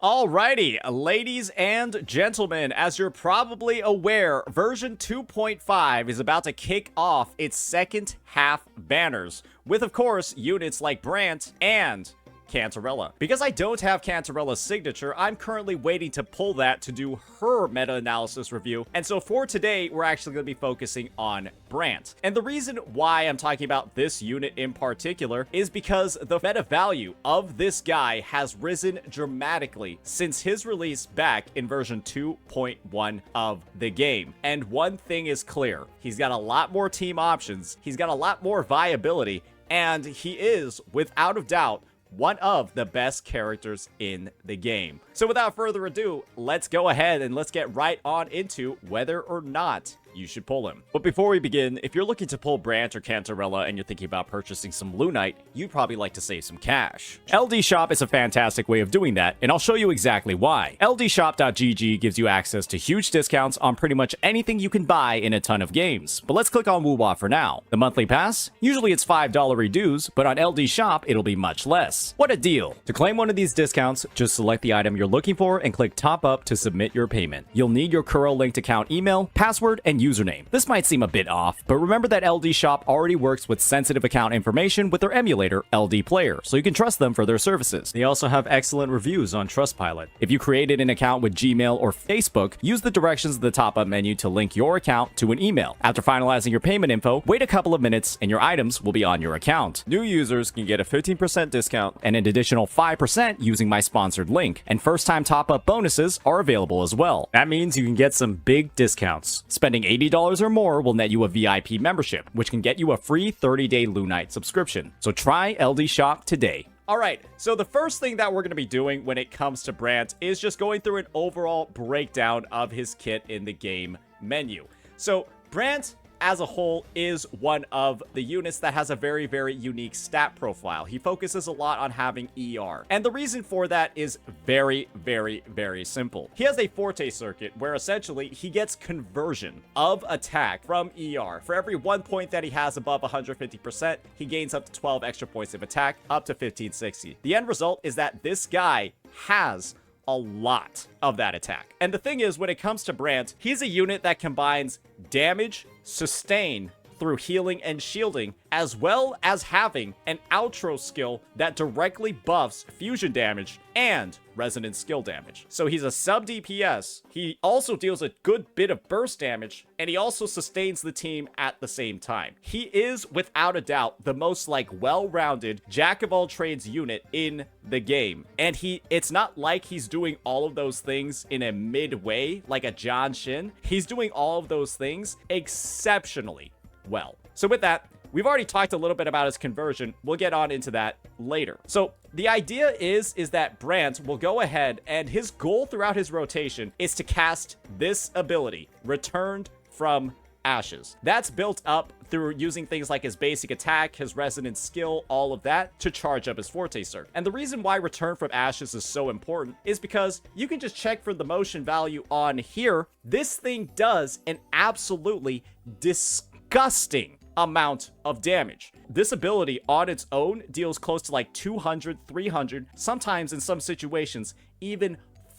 Alrighty, ladies and gentlemen, as you're probably aware, version 2.5 is about to kick off its second half banners, with of course units like Brant and Cantarella. Because I don't have Cantarella's signature, I'm currently waiting to pull that to do her meta-analysis review, and so for today, we're actually going to be focusing on Brant. And the reason why I'm talking about this unit in particular is because the meta value of this guy has risen dramatically since his release back in version 2.1 of the game. And one thing is clear, he's got a lot more team options, he's got a lot more viability, and he is, without a doubt, one of the best characters in the game. So without further ado, let's go ahead and let's get right on into whether or not you should pull him. But before we begin, if you're looking to pull Brant or Cantarella and you're thinking about purchasing some lunite, you'd probably like to save some cash. LD Shop is a fantastic way of doing that, and I'll show you exactly why. LDshop.gg gives you access to huge discounts on pretty much anything you can buy in a ton of games. But let's click on WhiWa for now. The monthly pass? Usually it's $5 dues, but on LD Shop, it'll be much less. What a deal! To claim one of these discounts, just select the item you're looking for and click Top Up to submit your payment. You'll need your Curl linked account email, password, and username. This might seem a bit off, but remember that LD Shop already works with sensitive account information with their emulator, LD Player, so you can trust them for their services. They also have excellent reviews on Trustpilot. If you created an account with Gmail or Facebook, use the directions of the top-up menu to link your account to an email. After finalizing your payment info, wait a couple of minutes and your items will be on your account. New users can get a 15% discount and an additional 5% using my sponsored link, and first-time top-up bonuses are available as well. That means you can get some big discounts. Spending $80 or more will net you a VIP membership, which can get you a free 30-day lunite subscription. So try LD Shop today. Alright, so the first thing that we're going to be doing when it comes to Brant is just going through an overall breakdown of his kit in the game menu. So Brant as a whole is one of the units that has a very, very unique stat profile. He focuses a lot on having ER. And the reason for that is very, very, very simple. He has a Forte circuit where essentially he gets conversion of attack from ER. For every 1 point that he has above 150%, he gains up to 12 extra points of attack, up to 1560. The end result is that this guy has a lot of that attack. And the thing is, when it comes to Brant, he's a unit that combines damage, sustain through healing and shielding, as well as having an outro skill that directly buffs fusion damage and resonance skill damage. So he's a sub DPS, he also deals a good bit of burst damage, and he also sustains the team at the same time. He is, without a doubt, the most well-rounded jack-of-all-trades unit in the game. And it's not like he's doing all of those things in a mid-way, like a John Shin. He's doing all of those things exceptionally well. So with that, we've already talked a little bit about his conversion. We'll get on into that later. So the idea is that Brant will go ahead, and his goal throughout his rotation is to cast this ability, Returned from Ashes. That's built up through using things like his basic attack, his resonance skill, all of that to charge up his Forte circuit. And the reason why Return from Ashes is so important is because you can just check for the motion value on here. This thing does an absolutely disgusting amount of damage. This ability on its own deals close to like 200, 300, sometimes in some situations, even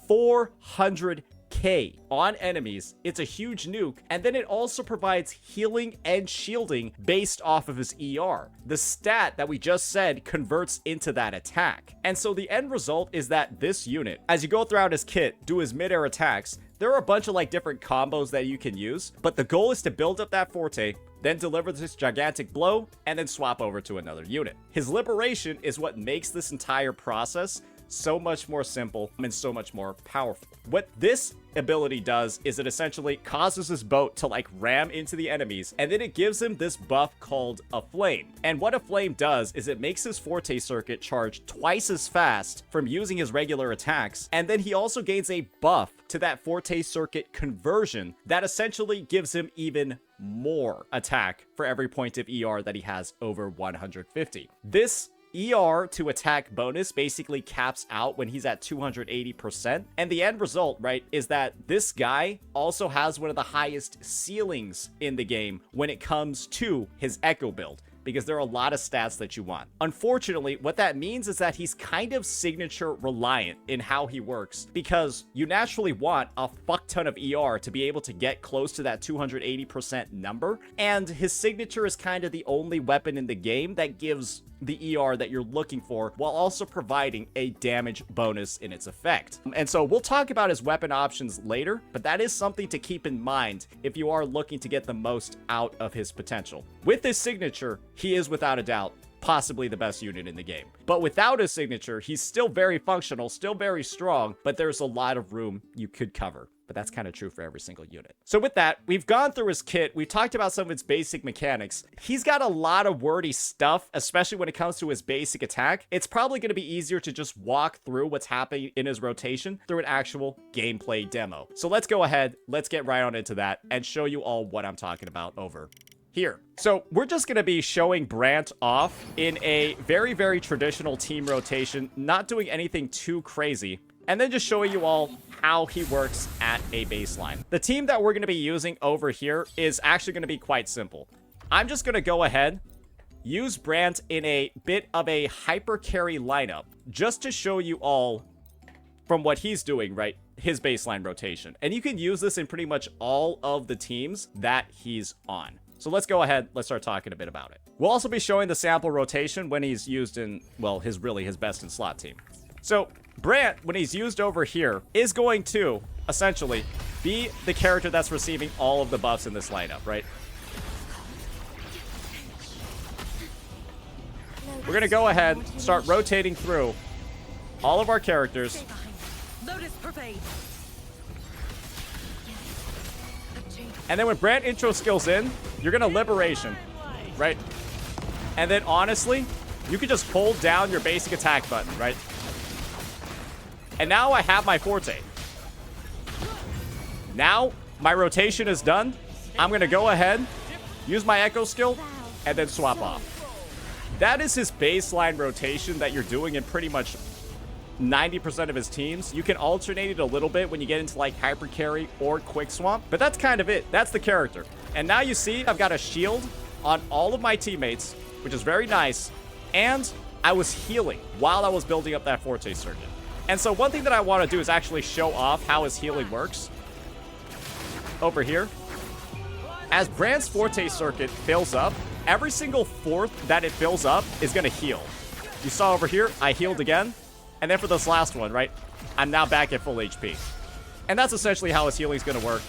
400k on enemies. It's a huge nuke, and then it also provides healing and shielding based off of his ER. The stat that we just said converts into that attack. And so the end result is that this unit, as you go throughout his kit, do his mid-air attacks, there are a bunch of different combos that you can use, but the goal is to build up that Forte, then deliver this gigantic blow, and then swap over to another unit. His liberation is what makes this entire process so much more simple and so much more powerful. What this ability does is it essentially causes his boat to ram into the enemies, and then it gives him this buff called a flame. And what a flame does is it makes his Forte circuit charge twice as fast from using his regular attacks, and then he also gains a buff to that Forte circuit conversion that essentially gives him even more attack for every point of ER that he has over 150. This ER to attack bonus basically caps out when he's at 280%. And the end result, right, is that this guy also has one of the highest ceilings in the game when it comes to his Echo build. because there are a lot of stats that you want. Unfortunately, what that means is that he's kind of signature reliant in how he works, because you naturally want a fuck ton of ER to be able to get close to that 280% number, and his signature is kind of the only weapon in the game that gives the ER that you're looking for while also providing a damage bonus in its effect. And so we'll talk about his weapon options later, but that is something to keep in mind if you are looking to get the most out of his potential. With his signature, he is without a doubt possibly the best unit in the game. But without his signature, he's still very functional, still very strong, but there's a lot of room you could cover. But that's kind of true for every single unit. So with that, we've gone through his kit. We've talked about some of its basic mechanics. He's got a lot of wordy stuff, especially when it comes to his basic attack. It's probably going to be easier to just walk through what's happening in his rotation through an actual gameplay demo. So let's go ahead, let's get right on into that and show you all what I'm talking about over here. So we're just going to be showing Brant off in a very, very traditional team rotation, not doing anything too crazy, and then just showing you all how he works at a baseline. The team that we're going to be using over here is actually going to be quite simple. I'm just going to go ahead, use Brant in a bit of a hyper carry lineup, just to show you all from what he's doing, right? His baseline rotation. And you can use this in pretty much all of the teams that he's on. So let's go ahead, let's start talking a bit about it. We'll also be showing the sample rotation when he's used in, well, his best in slot team. So Brant, when he's used over here, is going to, essentially, be the character that's receiving all of the buffs in this lineup, right? We're going to go ahead, start rotating through all of our characters. And then when Brant intro skills in, you're going to Liberation, right? And then, honestly, you can just hold down your basic attack button, right? And now I have my forte. Now my rotation is done. I'm going to go ahead, use my echo skill, and then swap off. That is his baseline rotation that you're doing in pretty much 90% of his teams. You can alternate it a little bit when you get into like hyper carry or quick swamp, but that's kind of it. That's the character. And now you see I've got a shield on all of my teammates, which is very nice. And I was healing while I was building up that forte circuit. And so one thing that I want to do is actually show off how his healing works. Over here. As Brant's forte circuit fills up, every single fourth that it fills up is going to heal. You saw over here, I healed again. And then for this last one, right, I'm now back at full HP. And that's essentially how his healing is going to work.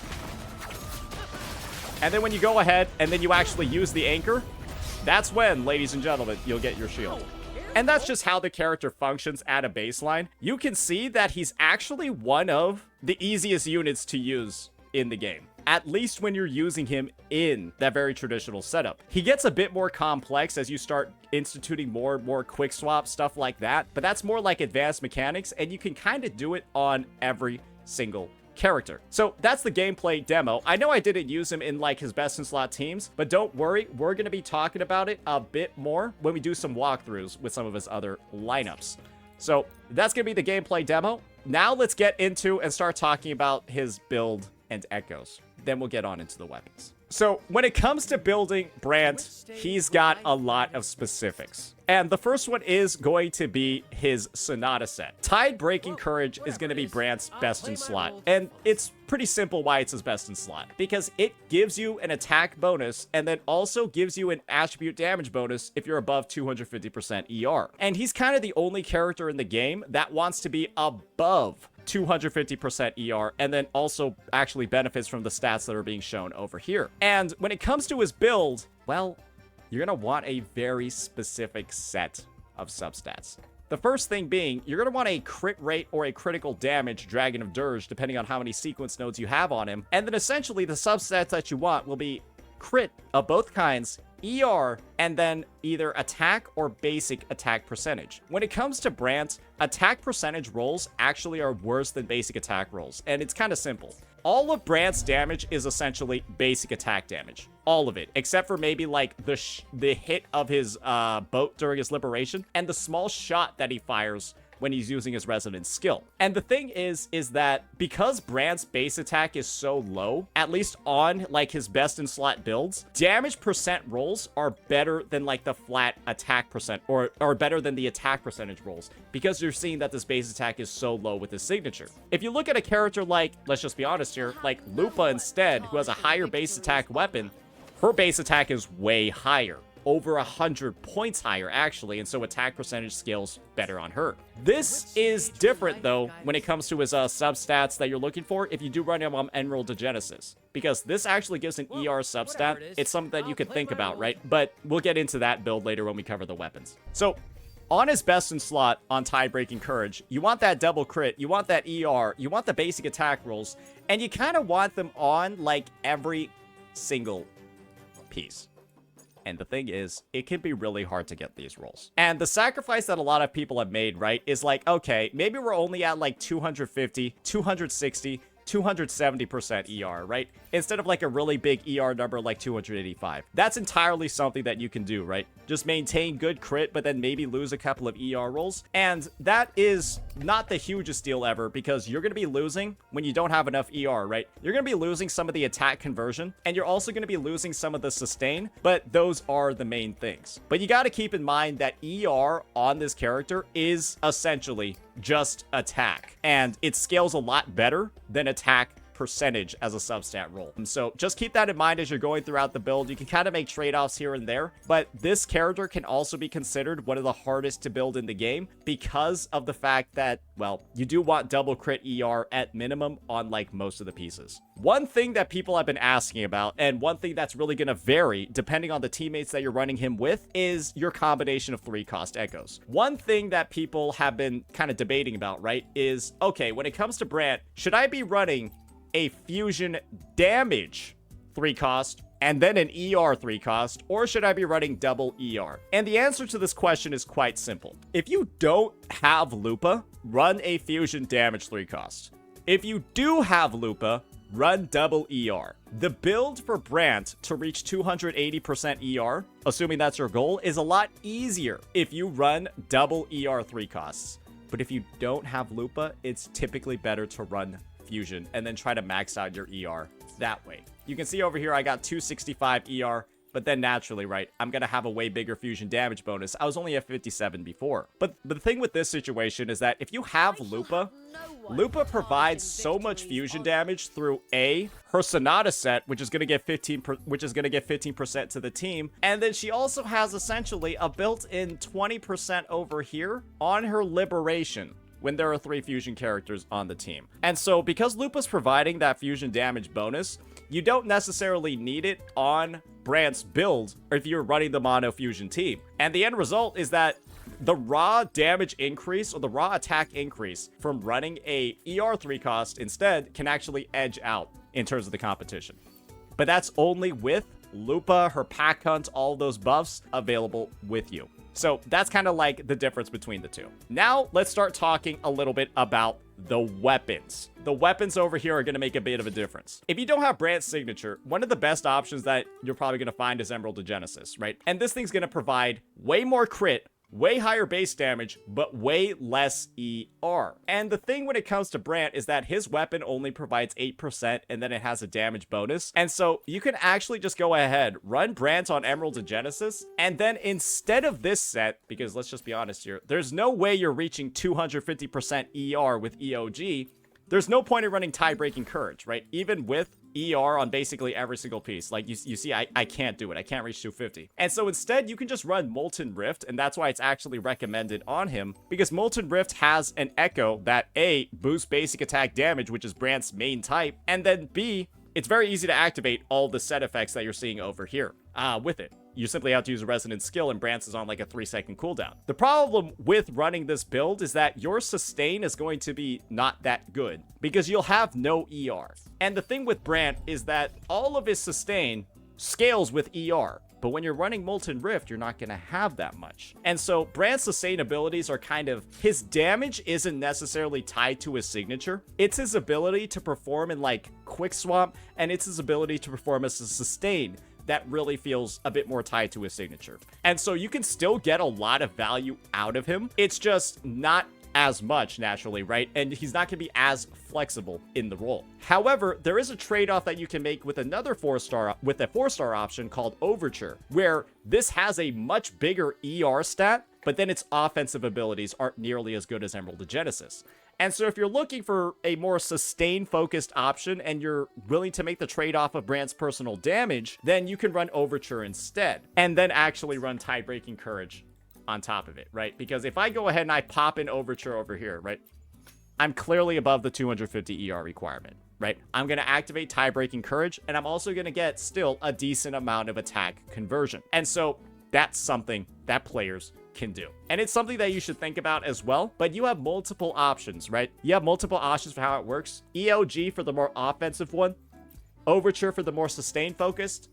And then when you go ahead and then you actually use the anchor, that's when, ladies and gentlemen, you'll get your shield. And that's just how the character functions at a baseline. You can see that he's actually one of the easiest units to use in the game, at least when you're using him in that very traditional setup. He gets a bit more complex as you start instituting more and more quick swap, stuff like that, but that's more like advanced mechanics, and you can kind of do it on every single character. So that's the gameplay demo. I know I didn't use him in like his best in slot teams, but don't worry, we're going to be talking about it a bit more when we do some walkthroughs with some of his other lineups. So that's going to be the gameplay demo. Now let's get into and start talking about his build and echoes. Then we'll get on into the weapons. So when it comes to building Brant, he's got a lot of specifics. And the first one is going to be his Sonata set. Tide Breaking Courage is going to be Brant's best in slot. And it's pretty simple why it's his best in slot. Because it gives you an attack bonus and then also gives you an attribute damage bonus if you're above 250% ER. And he's kind of the only character in the game that wants to be above 250% ER and then also actually benefits from the stats that are being shown over here. And when it comes to his build, well, you're going to want a very specific set of substats. The first thing being, you're going to want a crit rate or a critical damage Dragon of Dirge, depending on how many sequence nodes you have on him. And then essentially the substats that you want will be crit of both kinds, ER, and then either attack or basic attack percentage. When it comes to Brant, attack percentage rolls actually are worse than basic attack rolls, and it's kind of simple. All of Brant's damage is essentially basic attack damage. All of it, except for maybe like the hit of his boat during his liberation, and the small shot that he fires when he's using his resonance skill. And the thing is that because Brant's base attack is so low, at least on like his best in slot builds, damage percent rolls are better than like the flat attack percent, or better than the attack percentage rolls, because you're seeing that this base attack is so low with his signature. If you look at a character like, let's just be honest here, like Lupa instead, who has a higher base attack weapon, her base attack is way higher. Over 100 points higher, actually, and so attack percentage scales better on her. This is different, though, when it comes to his substats that you're looking for if you do run him on Emerald to Genesis, because this actually gives an ER substat. It's something that you could think about, right? But we'll get into that build later when we cover the weapons. So, on his best in slot on Tie-Breaking Courage, you want that double crit, you want that ER, you want the basic attack rolls, and you kind of want them on, like, every single piece. And the thing is, it can be really hard to get these rolls. And the sacrifice that a lot of people have made, right, is like, okay, maybe we're only at like 250, 260, 270% ER, right? Instead of like a really big ER number like 285. That's entirely something that you can do, right? Just maintain good crit, but then maybe lose a couple of ER rolls. And that is not the hugest deal ever, because you're going to be losing when you don't have enough ER, right? You're going to be losing some of the attack conversion, and you're also going to be losing some of the sustain, but those are the main things. But you got to keep in mind that ER on this character is essentially just attack, and it scales a lot better than attack percentage as a substat roll. And so just keep that in mind as you're going throughout the build. You can kind of make trade-offs here and there, but this character can also be considered one of the hardest to build in the game because of the fact that, well, you do want double crit ER at minimum on like most of the pieces. One thing that people have been asking about, and one thing that's really going to vary depending on the teammates that you're running him with, is your combination of 3-cost echoes. One thing that people have been kind of debating about, right, is, okay, when it comes to Brant, should I be running a fusion damage 3-cost and then an ER 3-cost, or should I be running double ER? And the answer to this question is quite simple. If you don't have Lupa, run a fusion damage 3-cost. If you do have Lupa, run double ER. The build for Brant to reach 280% ER, assuming that's your goal, is a lot easier if you run double ER 3-costs. But if you don't have Lupa, it's typically better to run fusion and then try to max out your ER that way. You can see over here I got 265 ER, but then naturally, right, I'm gonna have a way bigger fusion damage bonus. I was only at 57 before. But the thing with this situation is that if you have Lupa, Lupa provides so much fusion damage through her Sonata set, which is gonna get 15% to the team, and then she also has essentially a built-in 20% over here on her Liberation when there are 3 fusion characters on the team. And so because Lupa's providing that fusion damage bonus, you don't necessarily need it on Brant's build or if you're running the mono fusion team. And the end result is that the raw damage increase or the raw attack increase from running a ER 3-cost instead can actually edge out in terms of the competition. But that's only with Lupa, her pack hunt, all those buffs available with you. So that's kind of like the difference between the two. Now let's start talking a little bit about the weapons. The weapons over here are going to make a bit of a difference. If you don't have Brant's signature, one of the best options that you're probably going to find is Emerald to Genesis, right? And this thing's going to provide way more crit, way higher base damage, but way less ER. And the thing when it comes to Brant is that his weapon only provides 8% and then it has a damage bonus. And so you can actually just go ahead, run Brant on Emerald to Genesis, and then instead of this set, because let's just be honest here, there's no way you're reaching 250% ER with EOG. There's no point in running Tie-Breaking Courage, right? Even with ER on basically every single piece. Like, you see, I can't do it. I can't reach 250. And so instead, you can just run Molten Rift, and that's why it's actually recommended on him, because Molten Rift has an Echo that, A, boosts basic attack damage, which is Brant's main type, and then B, it's very easy to activate all the set effects that you're seeing over here with it. You simply have to use a resonance skill, and Brant's is on like a 3-second cooldown. The problem with running this build is that your sustain is going to be not that good because you'll have no ER. And the thing with Brant is that all of his sustain scales with ER. But when you're running Molten Rift, you're not going to have that much. And so Brant's sustain abilities are kind of, his damage isn't necessarily tied to his signature. It's his ability to perform in like Quick Swamp, and it's his ability to perform as a sustain that really feels a bit more tied to his signature. And so you can still get a lot of value out of him. It's just not as much naturally, right? And he's not going to be as flexible in the role. However, there is a trade-off that you can make with another 4-star, with a 4-star option called Overture, where this has a much bigger ER stat, but then its offensive abilities aren't nearly as good as Emerald of Genesis. And so if you're looking for a more sustain-focused option and you're willing to make the trade-off of Brant's personal damage, then you can run Overture instead, and then actually run Tie-Breaking Courage on top of it, right? Because if I go ahead and I pop in Overture over here, right, I'm clearly above the 250 ER requirement, right? I'm going to activate Tie-Breaking Courage, and I'm also going to get still a decent amount of attack conversion. And so that's something that players can do. And it's something that you should think about as well, but you have multiple options, right? You have multiple options for how it works. EOG for the more offensive one, Overture for the more sustained focused,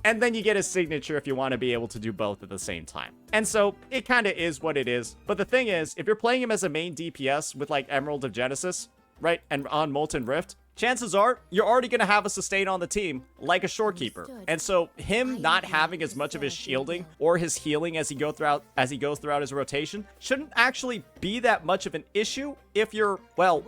and then you get a signature if you want to be able to do both at the same time. And so it kind of is what it is. But the thing is, if you're playing him as a main DPS with like Emerald of Genesis, right, and on Molten Rift, chances are you're already going to have a sustain on the team like a Shorekeeper. And so him not having as much of his shielding or his healing as he goes throughout his rotation shouldn't actually be that much of an issue if you're, well,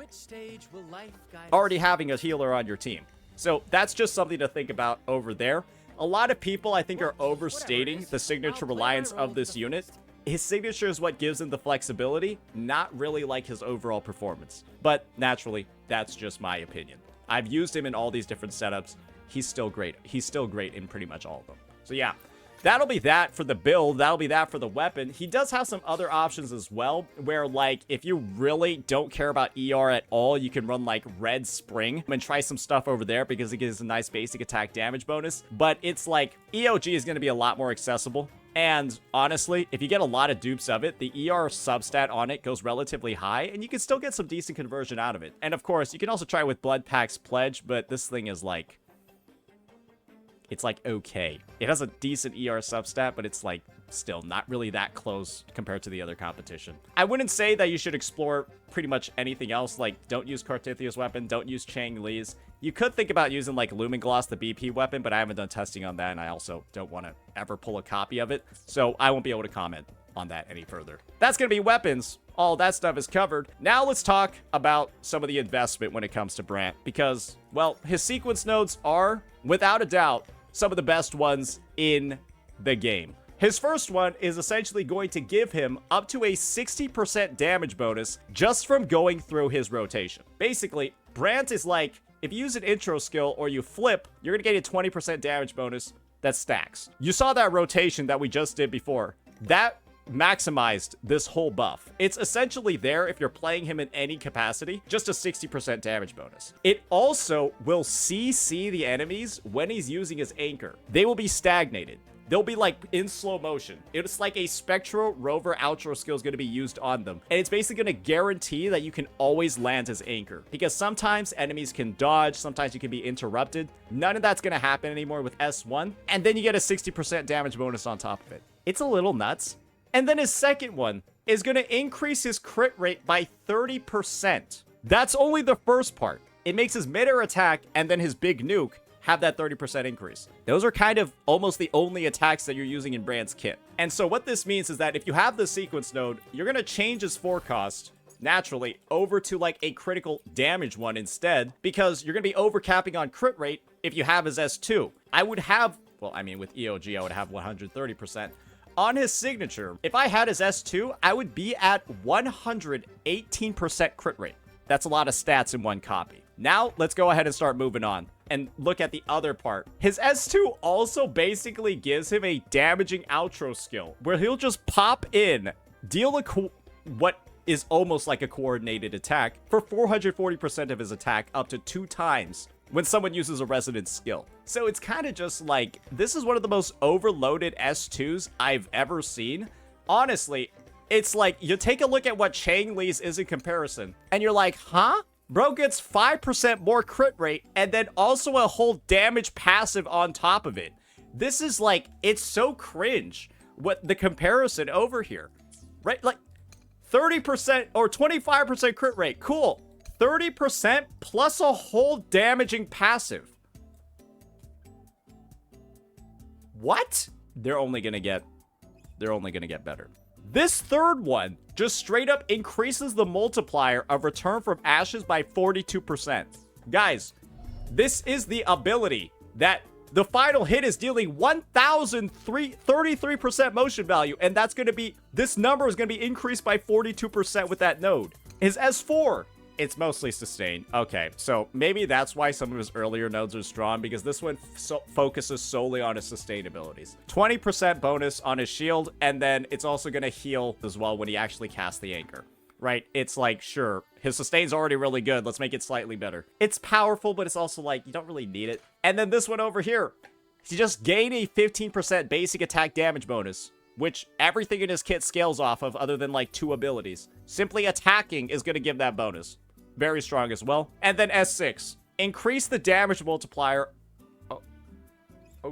already having a healer on your team. So that's just something to think about over there. A lot of people, I think, are overstating the signature reliance of this unit. His signature is what gives him the flexibility, not really like his overall performance. But naturally, that's just my opinion. I've used him in all these different setups. He's still great. He's still great in pretty much all of them. So yeah, that'll be that for the build. That'll be that for the weapon. He does have some other options as well, where like if you really don't care about ER at all, you can run like Red Spring and try some stuff over there because it gives a nice basic attack damage bonus. But it's like EOG is going to be a lot more accessible. And honestly, if you get a lot of dupes of it, the ER substat on it goes relatively high, and you can still get some decent conversion out of it. And of course, you can also try with Blood Pack's Pledge, but this thing is like, it's like okay. It has a decent ER substat, but it's like still not really that close compared to the other competition. I wouldn't say that you should explore pretty much anything else, like don't use Cartithia's weapon, don't use Chang Li's. You could think about using like Lumingloss, the BP weapon, but I haven't done testing on that, and I also don't want to ever pull a copy of it, so I won't be able to comment on that any further. That's going to be weapons. All that stuff is covered. Now let's talk about some of the investment when it comes to Brant, because, well, his sequence nodes are, without a doubt, some of the best ones in the game. His first one is essentially going to give him up to a 60% damage bonus just from going through his rotation. Basically, Brant is like, if you use an intro skill or you flip, you're going to get a 20% damage bonus that stacks. You saw that rotation that we just did before. That maximized this whole buff. It's essentially there if you're playing him in any capacity, just a 60% damage bonus. It also will CC the enemies when he's using his anchor. They will be stagnated. They'll be like in slow motion. It's like a Spectral Rover outro skill is going to be used on them. And it's basically going to guarantee that you can always land his anchor. Because sometimes enemies can dodge, sometimes you can be interrupted. None of that's going to happen anymore with S1. And then you get a 60% damage bonus on top of it. It's a little nuts. And then his second one is going to increase his crit rate by 30%. That's only the first part. It makes his mid-air attack and then his big nuke have that 30% increase. Those are kind of almost the only attacks that you're using in Brant's kit. And so what this means is that if you have the sequence node, you're going to change his forecast naturally over to like a critical damage one instead, because you're going to be overcapping on crit rate if you have his S2. I would have, well, I mean, with EOG, I would have 130%. On his signature, if I had his S2, I would be at 118% crit rate. That's a lot of stats in one copy. Now, let's go ahead and start moving on and look at the other part. His S2 also basically gives him a damaging outro skill, where he'll just pop in, deal what is almost like a coordinated attack for 440% of his attack up to 2 times when someone uses a resonance skill. So it's kind of just like, this is one of the most overloaded S2s I've ever seen. Honestly, it's like, you take a look at what Chang Li's is in comparison, and you're like, huh? Bro gets 5% more crit rate, and then also a whole damage passive on top of it. This is like, it's so cringe, what the comparison over here. Right? Like, 30% or 25% crit rate, cool. 30% plus a whole damaging passive. What? They're only gonna get better. This third one just straight up increases the multiplier of return from ashes by 42%. Guys, this is the ability that the final hit is dealing 1,033% motion value, and that's going to be, this number is going to be increased by 42% with that node. His S4, it's mostly sustained. Okay, so maybe that's why some of his earlier nodes are strong, because this one focuses solely on his sustained abilities. 20% bonus on his shield, and then it's also going to heal as well when he actually casts the anchor. Right? It's like, sure, his sustain's already really good. Let's make it slightly better. It's powerful, but it's also like, you don't really need it. And then this one over here, he just gained a 15% basic attack damage bonus, which everything in his kit scales off of other than like 2 abilities. Simply attacking is going to give that bonus. Very strong as well. And then S6, increase the damage multiplier. Oh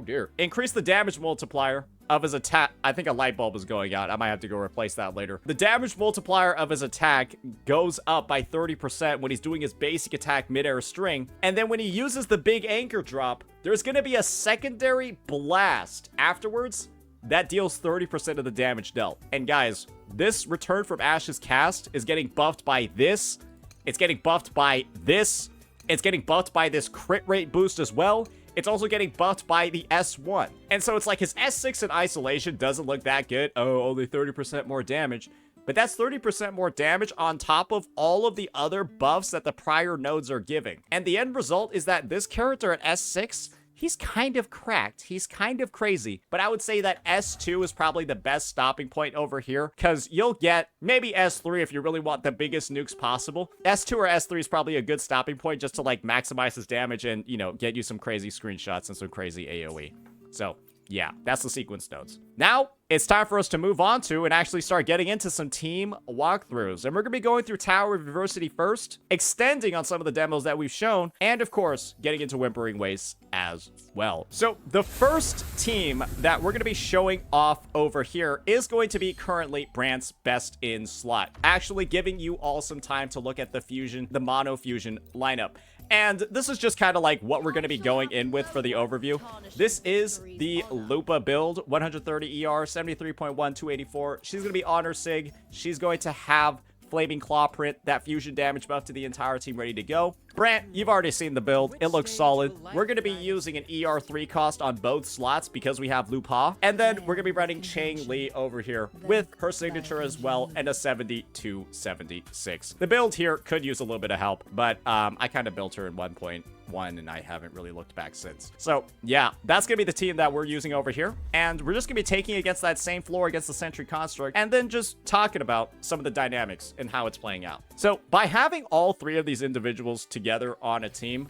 dear. Increase the damage multiplier of his attack. I think a light bulb is going out. I might have to go replace that later. The damage multiplier of his attack goes up by 30% when he's doing his basic attack mid-air string. And then when he uses the big anchor drop, there's going to be a secondary blast afterwards that deals 30% of the damage dealt. And guys, this return from ashes cast is getting buffed by this. It's getting buffed by this. It's getting buffed by this crit rate boost as well. It's also getting buffed by the S1. And so it's like his S6 in isolation doesn't look that good. Oh, only 30% more damage. But that's 30% more damage on top of all of the other buffs that the prior nodes are giving. And the end result is that this character at S6, he's kind of cracked. He's kind of crazy. But I would say that S2 is probably the best stopping point over here, because you'll get maybe S3 if you really want the biggest nukes possible. S2 or S3 is probably a good stopping point just to like maximize his damage and, you know, get you some crazy screenshots and some crazy AoE. So yeah, that's the sequence nodes. Now, it's time for us to move on to and actually start getting into some team walkthroughs. And we're going to be going through Tower of Adversity first, extending on some of the demos that we've shown, and of course, getting into Wuthering Waves as well. So the first team that we're going to be showing off over here is going to be currently Brant's best in slot, actually giving you all some time to look at the fusion, the mono fusion lineup. And this is just kind of like what we're going to be going in with for the overview. This is the Lupa build, 130 ER, 73.1, 284. She's going to be honor sig. She's going to have Flaming Claw print, that fusion damage buff to the entire team ready to go. Brant, you've already seen the build. It looks solid. We're going to be using an ER3 cost on both slots because we have Lupa. And then we're going to be running Chang Li over here with her signature as well and a 7276. The build here could use a little bit of help, but I kind of built her in 1.1 and I haven't really looked back since. So yeah, that's going to be the team that we're using over here. And we're just going to be taking against that same floor against the Sentry Construct and then just talking about some of the dynamics and how it's playing out. So by having all 3 of these individuals together on a team,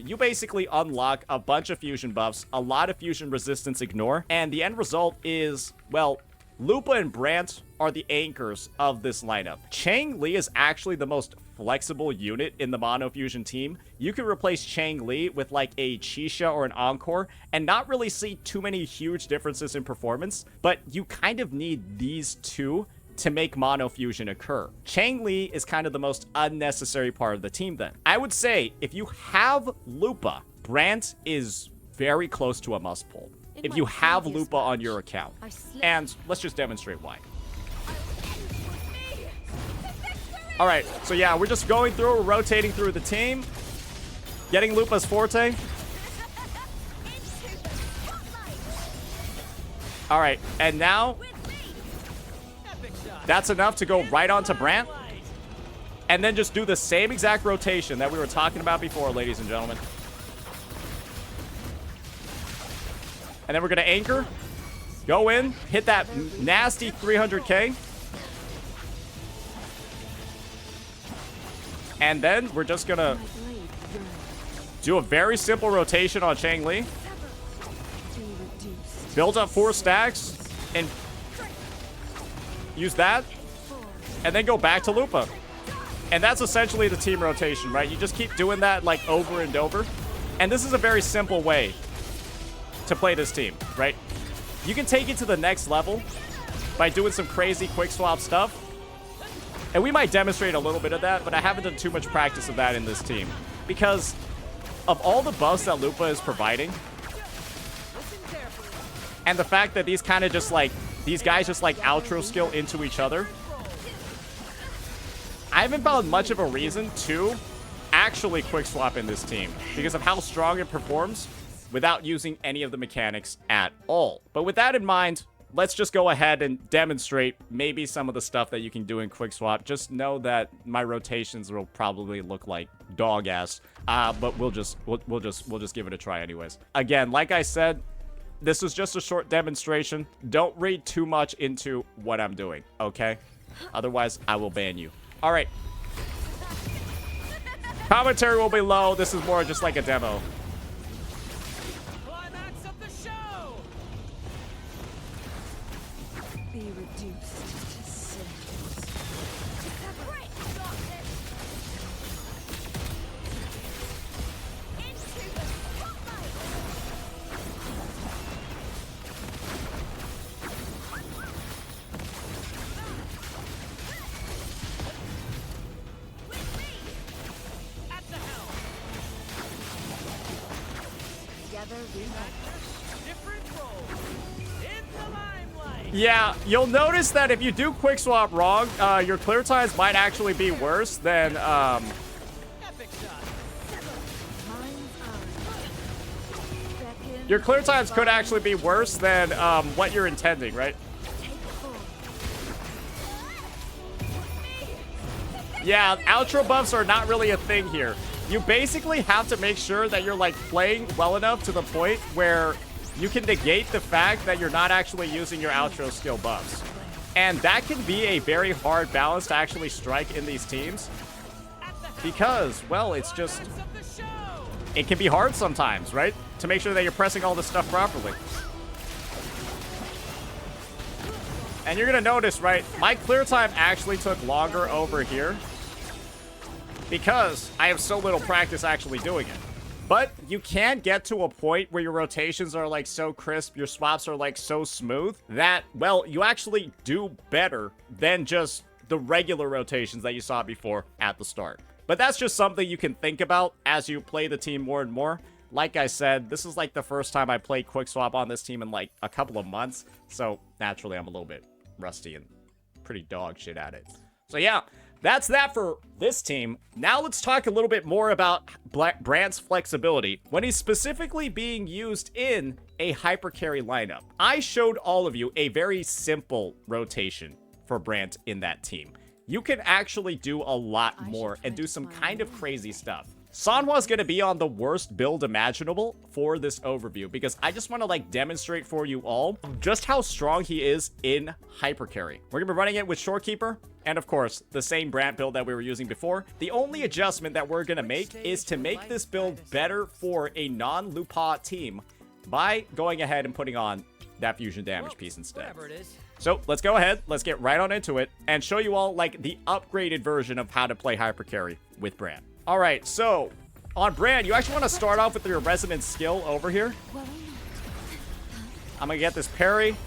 you basically unlock a bunch of fusion buffs, a lot of fusion resistance ignore, and the end result is, well, Lupa and Brant are the anchors of this lineup. Chang Li is actually the most flexible unit in the mono fusion team. You can replace Chang Li with like a Chisha or an Encore and not really see too many huge differences in performance, but you kind of need these two to make mono fusion occur. Chang Li is kind of the most unnecessary part of the team then. I would say if you have Lupa, Brant is very close to a must pull if you have Lupa on your account. And let's just demonstrate why. All right, so yeah, we're just going through, we're rotating through the team, getting Lupa's forte. All right, and now that's enough to go right onto Brant. And then just do the same exact rotation that we were talking about before, ladies and gentlemen. And then we're going to anchor, go in, hit that nasty 300k. And then we're just going to do a very simple rotation on Chang Li. Build up 4 stacks and use that. And then go back to Lupa. And that's essentially the team rotation, right? You just keep doing that like over and over. And this is a very simple way to play this team, right? You can take it to the next level by doing some crazy quick swap stuff. And we might demonstrate a little bit of that, but I haven't done too much practice of that in this team. Because of all the buffs that Lupa is providing, and the fact that these kind of just like these guys just like outro skill into each other. I haven't found much of a reason to actually quick swap in this team because of how strong it performs without using any of the mechanics at all. But with that in mind, let's just go ahead and demonstrate maybe some of the stuff that you can do in quick swap. Just know that my rotations will probably look like dog ass, but we'll just give it a try anyways. Again, like I said, this is just a short demonstration. Don't read too much into what I'm doing, okay? Otherwise, I will ban you. All right. Commentary will be low. This is more just like a demo. Climax of the show. Be reduced to cinders. Into the spotlight. At the helm. Together we might. Different roles. In the limelight. Yeah, you'll notice that if you do quick swap wrong, your clear times might actually be worse than, Epic shot. your clear times could actually be worse than, what you're intending, right? Yeah, outro buffs are not really a thing here. You basically have to make sure that you're, like, playing well enough to the point where you can negate the fact that you're not actually using your outro skill buffs. And that can be a very hard balance to actually strike in these teams. Because, well, it's just... it can be hard sometimes, right? To make sure that you're pressing all this stuff properly. And you're gonna notice, right, my clear time actually took longer over here because I have so little practice actually doing it. But you can get to a point where your rotations are like so crisp, your swaps are like so smooth that, well, you actually do better than just the regular rotations that you saw before at the start. But that's just something you can think about as you play the team more and more. Like I said, this is like the first time I played quick swap on this team in like a couple of months. So naturally, I'm a little bit rusty and pretty dog shit at it. So yeah, that's that for this team. Now let's talk a little bit more about Brant's flexibility when he's specifically being used in a hyper carry lineup. I showed all of you a very simple rotation for Brant in that team. You can actually do a lot more and do some kind of crazy stuff. Sanhwa's gonna be on the worst build imaginable for this overview because I just want to like demonstrate for you all just how strong he is in hyper carry. We're gonna be running it with Shorekeeper and of course the same Brant build that we were using before. The only adjustment that we're gonna make is to make this build better for a non-Lupa team by going ahead and putting on that fusion damage piece instead. So let's go ahead, let's get right on into it and show you all like the upgraded version of how to play hyper carry with Brant. All right, so on Brant, you actually want to start off with your resonance skill over here. I'm gonna get this parry.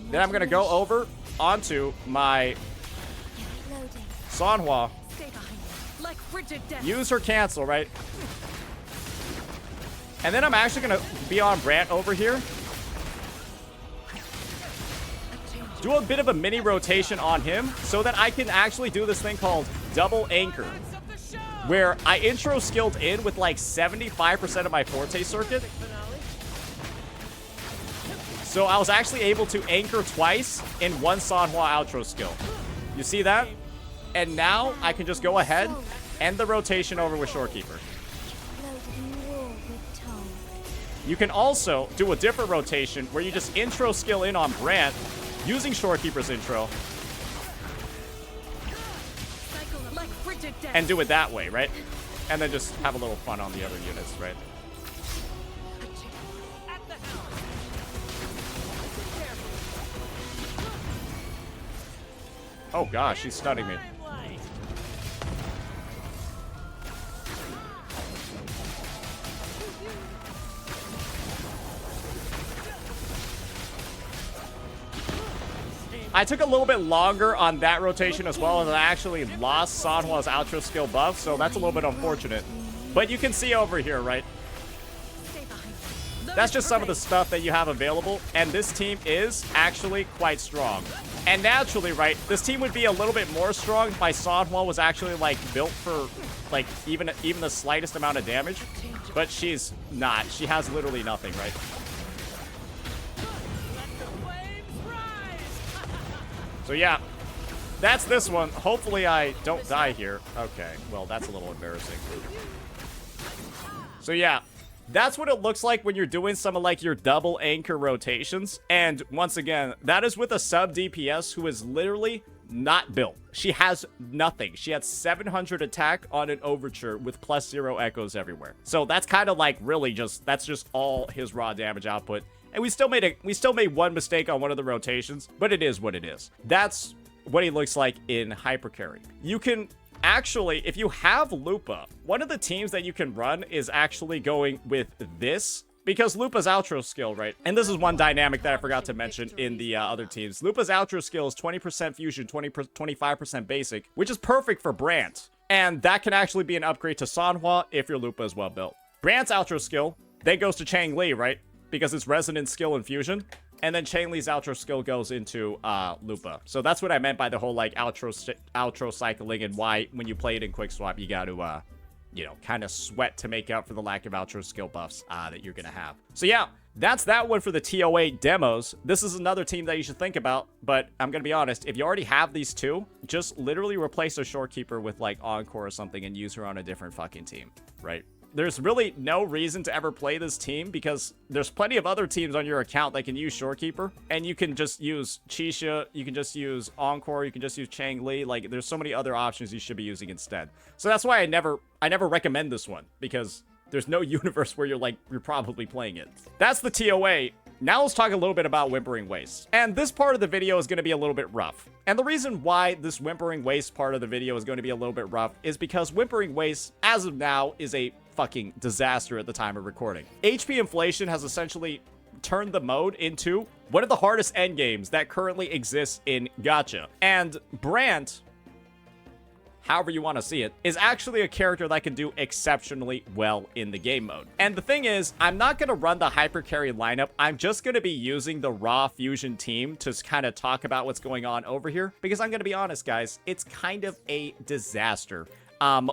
Then I'm gonna go over onto my Sanhwa. Use her cancel, right? And then I'm actually gonna be on Brant over here. Do a bit of a mini rotation on him so that I can actually do this thing called double anchor, where I intro skilled in with like 75% of my forte circuit. So I was actually able to anchor twice in one Sanhwa outro skill. You see that? And now I can just go ahead, end the rotation over with Shorekeeper. You can also do a different rotation where you just intro skill in on Brant using Shorekeeper's intro and do it that way, right? And then just have a little fun on the other units, right? Oh gosh, she's stunning me. I took a little bit longer on that rotation as well, and I actually lost Sanhwa's outro skill buff, so that's a little bit unfortunate. But you can see over here, right? That's just some of the stuff that you have available, and this team is actually quite strong. And naturally, right, this team would be a little bit more strong if my Sonhwa was actually, like, built for, like, even the slightest amount of damage. But she's not. She has literally nothing, right? So, yeah. That's this one. Hopefully I don't die here. Okay, well, that's a little embarrassing. So, yeah. That's what it looks like when you're doing some of, like, your double anchor rotations. And, once again, that is with a sub DPS who is literally not built. She has nothing. She had 700 attack on an Overture with +0 echoes everywhere. So, that's kind of, like, really just, that's just all his raw damage output. And we still made one mistake on one of the rotations, but it is what it is. That's what he looks like in hypercarry. You can actually, if you have Lupa, one of the teams that you can run is actually going with this, because Lupa's outro skill, right? And this is one dynamic that I forgot to mention in the other teams. Lupa's outro skill is 20% fusion, 25% basic, which is perfect for Brant. And that can actually be an upgrade to Sonhwa if your Lupa is well built. Brant's outro skill then goes to Chang Li, right? Because it's resonant skill and fusion. And then Chang Li's outro skill goes into Lupa. So that's what I meant by the whole, like, outro cycling, and why when you play it in quick swap, you got to, you know, kind of sweat to make up for the lack of outro skill buffs that you're going to have. So yeah, that's that one for the TOA demos. This is another team that you should think about, but I'm going to be honest, if you already have these two, just literally replace a Shorekeeper with, like, Encore or something and use her on a different fucking team, right? There's really no reason to ever play this team because there's plenty of other teams on your account that can use Shorekeeper, and you can just use Chisha, you can just use Encore, you can just use Chang Li. Like, there's so many other options you should be using instead. So that's why I never recommend this one, because there's no universe where you're probably playing it. That's the TOA. Now let's talk a little bit about Whimpering Waste. And this part of the video is going to be a little bit rough. And the reason why this Whimpering Waste part of the video is going to be a little bit rough is because Whimpering Waste, as of now, is a fucking disaster at the time of recording. HP inflation has essentially turned the mode into one of the hardest endgames that currently exists in gacha. And Brant, however you want to see it, is actually a character that can do exceptionally well in the game mode. And the thing is, I'm not going to run the hypercarry lineup. I'm just going to be using the raw fusion team to kind of talk about what's going on over here, because I'm going to be honest, guys, it's kind of a disaster.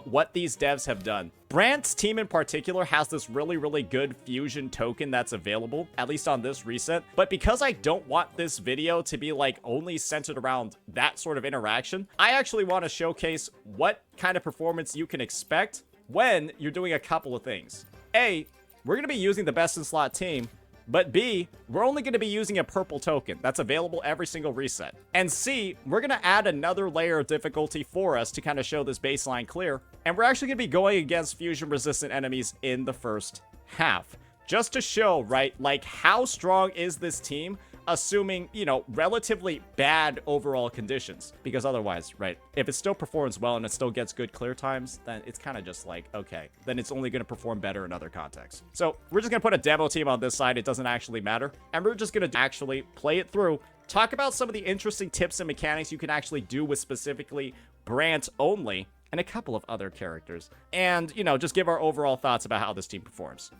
What these devs have done. Brant's team in particular has this really, really good fusion token that's available, at least on this reset. But because I don't want this video to be, like, only centered around that sort of interaction, I actually want to showcase what kind of performance you can expect when you're doing a couple of things. A, we're going to be using the best in slot team. But B, we're only going to be using a purple token that's available every single reset. And C, we're going to add another layer of difficulty for us to kind of show this baseline clear. And we're actually going to be going against fusion-resistant enemies in the first half. Just to show, right, like, how strong is this team, assuming, you know, relatively bad overall conditions. Because otherwise, right, if it still performs well and it still gets good clear times, then it's kind of just like, okay, then it's only going to perform better in other contexts. So we're just going to put a demo team on this side. It doesn't actually matter. And we're just going to actually play it through, talk about some of the interesting tips and mechanics you can actually do with specifically Brant only, and a couple of other characters. And, you know, just give our overall thoughts about how this team performs.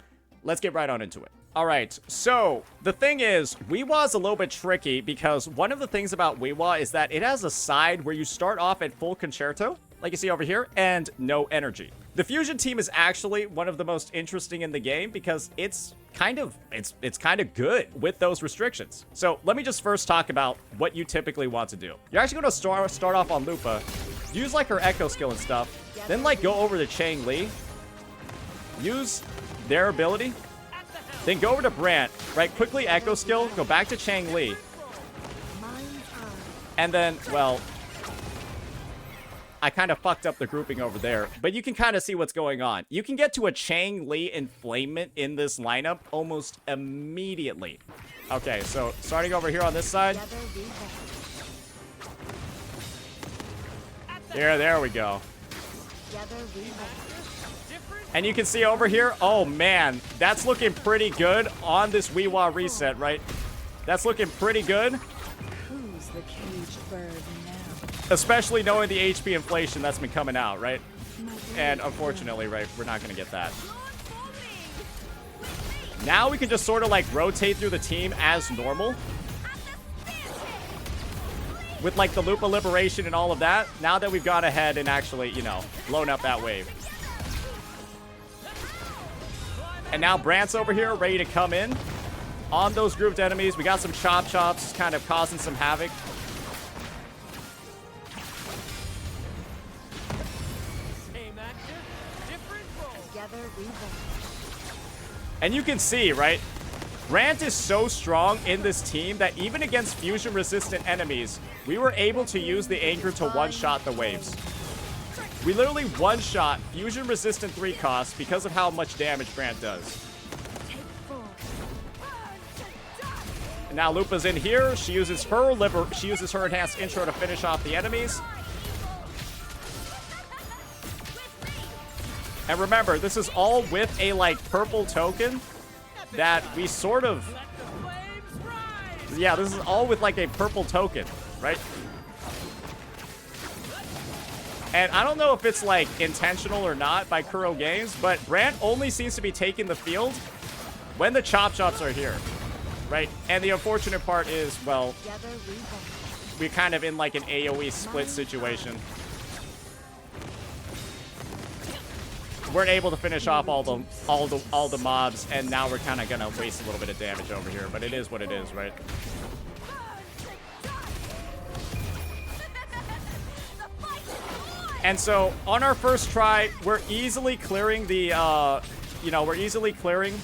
Let's get right on into it. All right, so the thing is, WhiWa is a little bit tricky because one of the things about WhiWa is that it has a side where you start off at full concerto, like you see over here, and no energy. The fusion team is actually one of the most interesting in the game because it's kind of good with those restrictions. So let me just first talk about what you typically want to do. You're actually going to start off on Lupa, use like her echo skill and stuff, then like go over to Chang Li, use their ability, then go over to Brant, right? Quickly echo skill, go back to Chang Li. And then, well, I kind of fucked up the grouping over there, but you can kind of see what's going on. You can get to a Chang Li inflamement in this lineup almost immediately. Okay, so starting over here on this side. There we go. And you can see over here, oh man, that's looking pretty good on this WhiWa reset, right? That's looking pretty good. Who's the caged bird now? Especially knowing the HP inflation that's been coming out, right? And unfortunately, right, we're not going to get that. Now we can just sort of like rotate through the team as normal. With like the loop of liberation and all of that. Now that we've gone ahead and actually, you know, blown up that wave. And now Brant's over here ready to come in on those grouped enemies. We got some chop chops kind of causing some havoc. Same actor, different role. Together we win. And you can see, right? Brant is so strong in this team that even against fusion-resistant enemies, we were able to use the anchor to one-shot the waves. We literally one-shot fusion-resistant 3 costs because of how much damage Brant does. Take 4. And now Lupa's in here. She uses her enhanced intro to finish off the enemies. And remember, this is all with a like purple token that we sort of, Let the flames rise. yeah, this is all with like a purple token, right? And I don't know if it's like intentional or not by Kuro Games, but Brant only seems to be taking the field when the chop chops are here, right? And the unfortunate part is, well, Together we win. we're kind of in like an AoE split situation. Weren't able to finish off all the mobs, and now we're kind of gonna waste a little bit of damage over here. But it is what it is, right? And so on our first try, we're easily clearing the, you know, we're easily clearing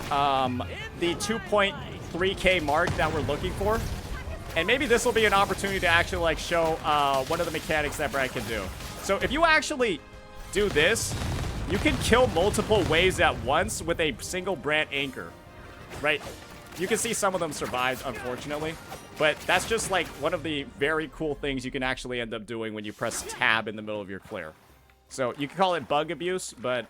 the 2.3k mark that we're looking for. And maybe this will be an opportunity to actually like show one of the mechanics that Brant can do. So if you actually do this, you can kill multiple waves at once with a single Brant anchor, right? You can see some of them survived, unfortunately. But that's just like one of the very cool things you can actually end up doing when you press tab in the middle of your clear. So you can call it bug abuse, but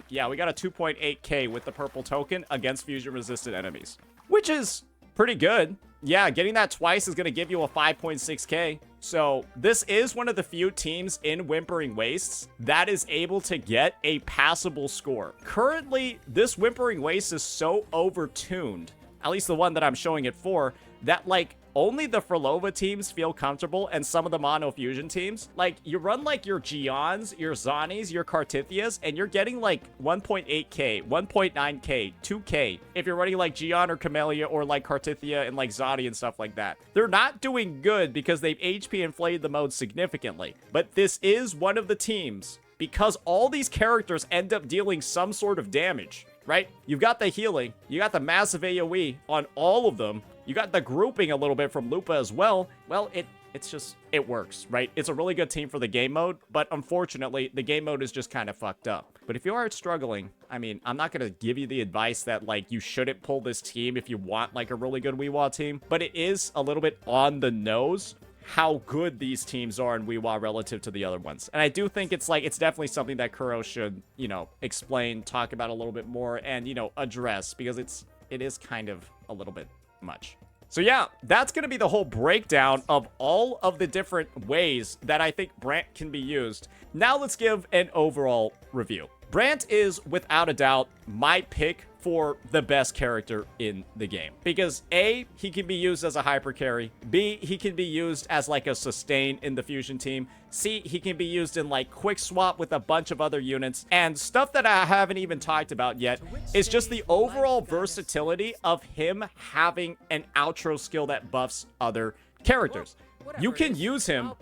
yeah, we got a 2.8k with the purple token against fusion-resistant enemies, which is pretty good. Yeah, getting that twice is going to give you a 5.6k. So this is one of the few teams in Whimpering Wastes that is able to get a passable score. Currently, this Whimpering Wastes is so overtuned, at least the one that I'm showing it for, that like only the Frolova teams feel comfortable and some of the Mono Fusion teams. Like you run like your Gions, your Zanis, your Cartithias, and you're getting like 1.8k, 1.9k, 2k if you're running like Gion or Camellia or like Cartithia and like Zani and stuff like that. They're not doing good because they've HP inflated the mode significantly. But this is one of the teams, because all these characters end up dealing some sort of damage, right? You've got the healing, you got the massive AoE on all of them, you got the grouping a little bit from Lupa as well. Well, it works, right? It's a really good team for the game mode, but unfortunately, the game mode is just kind of fucked up. But if you are struggling, I mean, I'm not going to give you the advice that, like, you shouldn't pull this team if you want, like, a really good WhiWa team, but it is a little bit on the nose how good these teams are in WhiWa relative to the other ones. And I do think it's definitely something that Kuro should, you know, explain, talk about a little bit more, and, you know, address, because it is kind of a little bit much. So yeah, that's going to be the whole breakdown of all of the different ways that I think Brant can be used. Now let's give an overall review. Brant is, without a doubt, my pick for the best character in the game. Because A, he can be used as a hyper carry. B, he can be used as like a sustain in the fusion team. C, he can be used in like quick swap with a bunch of other units. And stuff that I haven't even talked about yet is just the overall versatility of him having an outro skill that buffs other characters. You can use him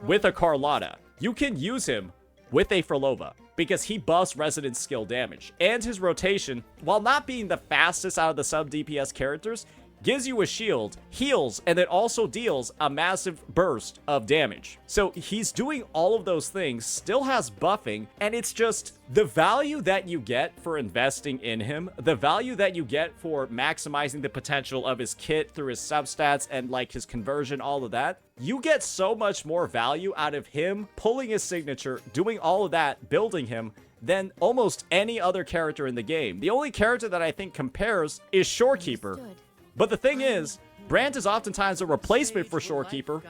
with a Carlotta. You can use him with a Frolova, because he buffs Resident skill damage. And his rotation, while not being the fastest out of the sub DPS characters, gives you a shield, heals, and it also deals a massive burst of damage. So he's doing all of those things, still has buffing, and it's just the value that you get for investing in him, the value that you get for maximizing the potential of his kit through his substats and like his conversion, all of that. You get so much more value out of him pulling his signature, doing all of that, building him, than almost any other character in the game. The only character that I think compares is Shorekeeper. But the thing is, Brant is oftentimes a replacement for Shorekeeper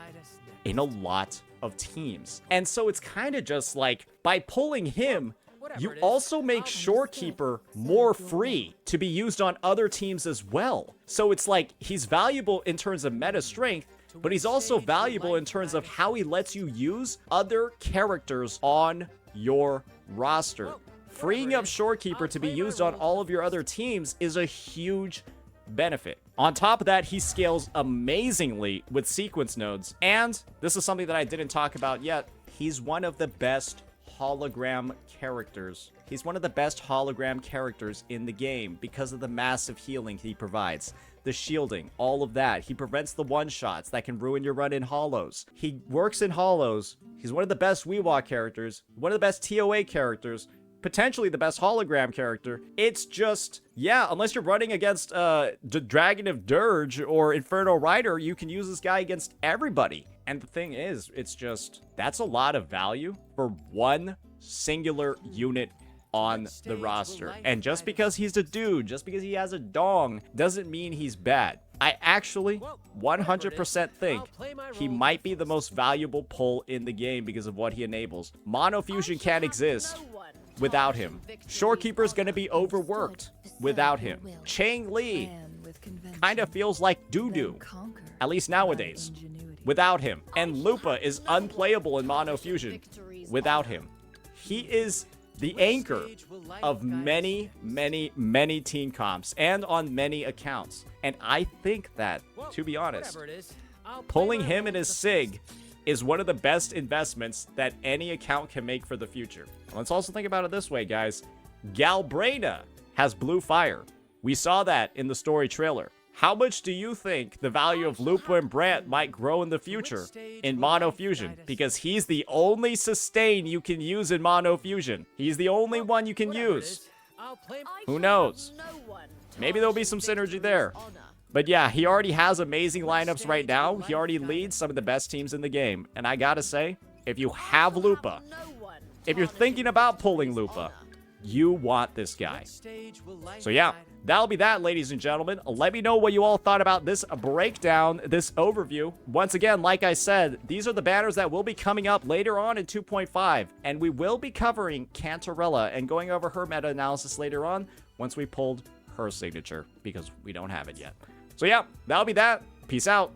in a lot of teams. And so it's kind of just like, by pulling him, you also make Shorekeeper more free to be used on other teams as well. So it's like, he's valuable in terms of meta strength, but he's also valuable in terms of how he lets you use other characters on your roster. Freeing up Shorekeeper to be used on all of your other teams is a huge benefit. On top of that, he scales amazingly with sequence nodes. And this is something that I didn't talk about yet. He's one of the best hologram characters. He's one of the best hologram characters in the game because of the massive healing he provides. The shielding, all of that. He prevents the one-shots that can ruin your run in holos. He works in holos. He's one of the best WhiWa characters, one of the best TOA characters, potentially the best hologram character. It's just, yeah, unless you're running against Dragon of Dirge or Inferno Rider, you can use this guy against everybody. And the thing is, it's just, that's a lot of value for one singular unit on the roster. And just because he's a dude, just because he has a dong, doesn't mean he's bad. I actually 100% think he might be the most valuable pull in the game because of what he enables. Mono Fusion can't exist without him. Shorekeeper's gonna be overworked without him. Chang Li kind of feels like doo-doo, at least nowadays, without him. And Lupa is unplayable in Mono Fusion without him. He is the anchor of many, many, many team comps and on many accounts. And I think that, to be honest, pulling him in his SIG is one of the best investments that any account can make for the future. Let's also think about it this way, guys. Galbrena has blue fire. We saw that in the story trailer. How much do you think the value of Lupa and Brant might grow in the future in Mono Fusion? Because he's the only sustain you can use in Mono Fusion. He's the only one you can use. Who knows? Maybe there'll be some synergy there. But yeah, he already has amazing lineups right now. He already leads some of the best teams in the game. And I gotta say, if you have Lupa, if you're thinking about pulling Lupa, you want this guy. So yeah, that'll be that, ladies and gentlemen. Let me know what you all thought about this breakdown, this overview. Once again, like I said, these are the banners that will be coming up later on in 2.5. And we will be covering Cantarella and going over her meta-analysis later on once we pulled her signature, because we don't have it yet. So yeah, that'll be that. Peace out.